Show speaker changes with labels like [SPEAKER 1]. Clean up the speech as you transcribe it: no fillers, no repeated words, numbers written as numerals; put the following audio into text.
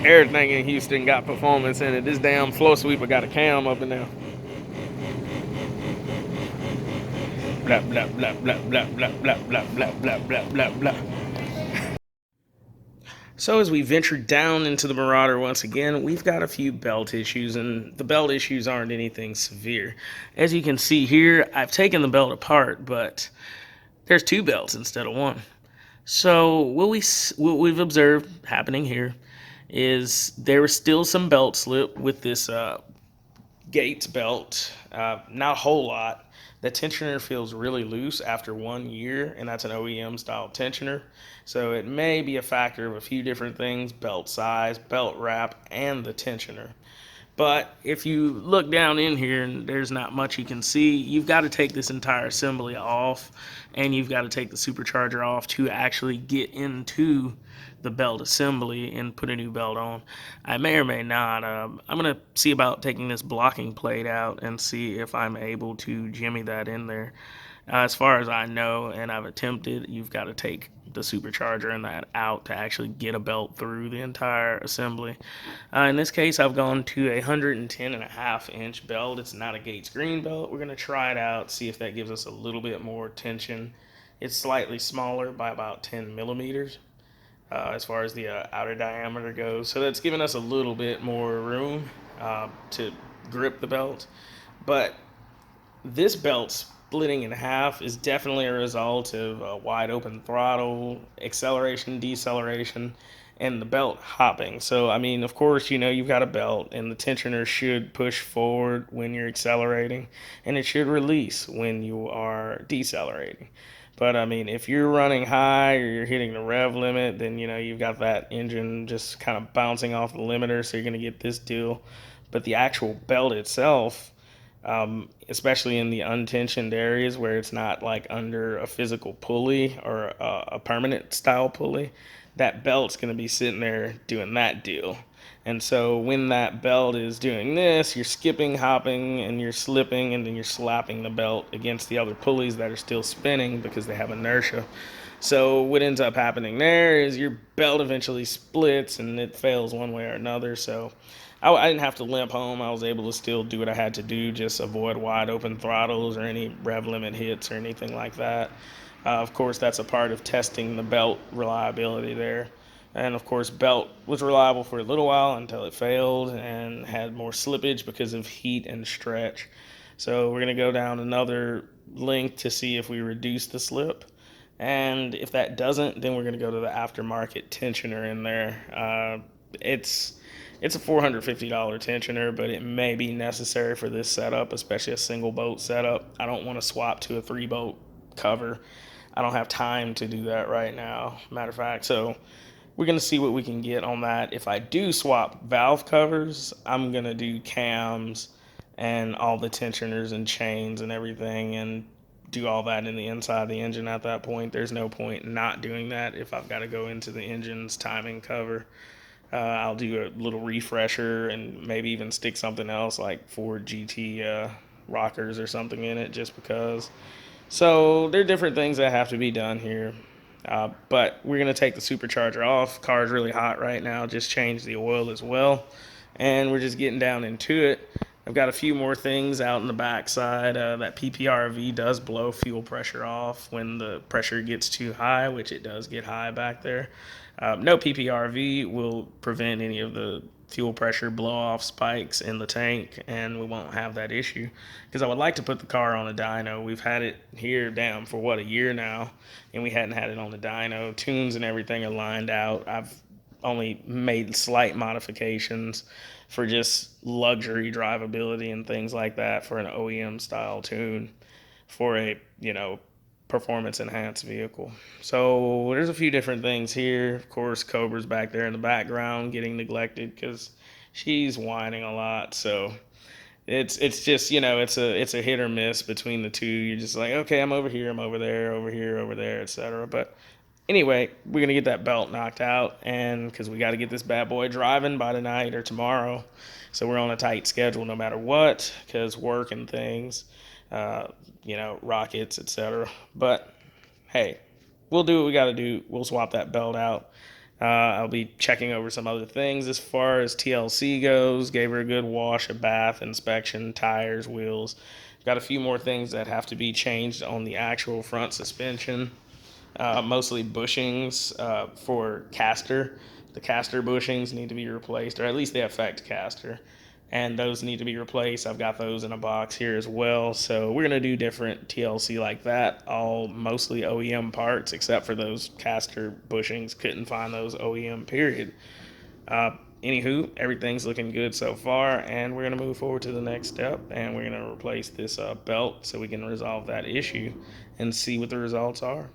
[SPEAKER 1] Everything in Houston got performance in it. This damn floor sweeper got a cam up in there. Blah blah blah blah blah blah blah blah blah blah blah blah blah. So as we venture down into the Marauder once again, we've got a few belt issues, and the belt issues aren't anything severe. As you can see here, I've taken the belt apart, but there's two belts instead of one. So what we've observed happening here is there was still some belt slip with this Gates belt. Not a whole lot. The tensioner feels really loose after 1 year, and that's an OEM style tensioner. So it may be a factor of a few different things: belt size, belt wrap, and the tensioner. But if you look down in here and there's not much you can see, you've got to take this entire assembly off, and you've got to take the supercharger off to actually get into the belt assembly and put a new belt on. I may or may not. I'm going to see about taking this blocking plate out and see if I'm able to jimmy that in there. As far as I know, and I've attempted, you've got to take the supercharger and that out to actually get a belt through the entire assembly. In this case, I've gone to a 110.5 inch belt. It's not a Gates Green belt. We're going to try it out, see if that gives us a little bit more tension. It's slightly smaller by about 10 millimeters as far as the outer diameter goes. So that's giving us a little bit more room to grip the belt. But this belt splitting in half is definitely a result of a wide open throttle, acceleration, deceleration, and the belt hopping. So, I mean, of course, you've got a belt, and the tensioner should push forward when you're accelerating, and it should release when you are decelerating. But I mean, if you're running high or you're hitting the rev limit, then you've got that engine just kind of bouncing off the limiter, so you're going to get this deal. But the actual belt itself, especially in the untensioned areas where it's not like under a physical pulley or a permanent style pulley, that belt's going to be sitting there doing that deal. And so when that belt is doing this, you're skipping, hopping, and you're slipping, and then you're slapping the belt against the other pulleys that are still spinning because they have inertia. So what ends up happening there is your belt eventually splits and it fails one way or another. So I didn't have to limp home. I was able to still do what I had to do, just avoid wide open throttles or any rev limit hits or anything like that. Of course, that's a part of testing the belt reliability there. And of course, belt was reliable for a little while until it failed and had more slippage because of heat and stretch. So we're going to go down another link to see if we reduce the slip. And if that doesn't, then we're going to go to the aftermarket tensioner in there. It's a $450 tensioner, but it may be necessary for this setup, especially a single bolt setup. I don't want to swap to a 3-bolt cover. I don't have time to do that right now, matter of fact. So we're going to see what we can get on that. If I do swap valve covers, I'm going to do cams and all the tensioners and chains and everything and do all that in the inside of the engine at that point. There's no point not doing that if I've got to go into the engine's timing cover. I'll do a little refresher and maybe even stick something else like Ford GT rockers or something in it just because. So there are different things that have to be done here. But we're going to take the supercharger off. Car's really hot right now. Just changed the oil as well. And we're just getting down into it. I've got a few more things out in the backside. That PPRV does blow fuel pressure off when the pressure gets too high, which it does get high back there. No PPRV will prevent any of the fuel pressure blow off spikes in the tank, and we won't have that issue because I would like to put the car on a dyno. We've had it here down for a year now, and we hadn't had it on the dyno. Tunes and everything are lined out. I've only made slight modifications for just luxury drivability and things like that for an OEM style tune for a performance enhanced vehicle. So there's a few different things here. Of course, Cobra's back there in the background getting neglected because she's whining a lot. So it's just it's a hit or miss between the two. You're just like, okay, I'm over here, I'm over there, over here, over there, etc. But anyway, we're gonna get that belt knocked out, and because we got to get this bad boy driving by tonight or tomorrow, so we're on a tight schedule no matter what, because work and things, rockets, etc. But hey, we'll do what we got to do. We'll swap that belt out. I'll be checking over some other things as far as TLC goes. Gave her a good wash, a bath, inspection, tires, wheels. Got a few more things that have to be changed on the actual front suspension. Mostly bushings for caster. The caster bushings need to be replaced, or at least the effect caster. And those need to be replaced. I've got those in a box here as well. So we're going to do different TLC like that, all mostly OEM parts, except for those caster bushings. Couldn't find those OEM, period. Uh, Anywho, everything's looking good so far, and we're going to move forward to the next step, and we're going to replace this belt so we can resolve that issue and see what the results are.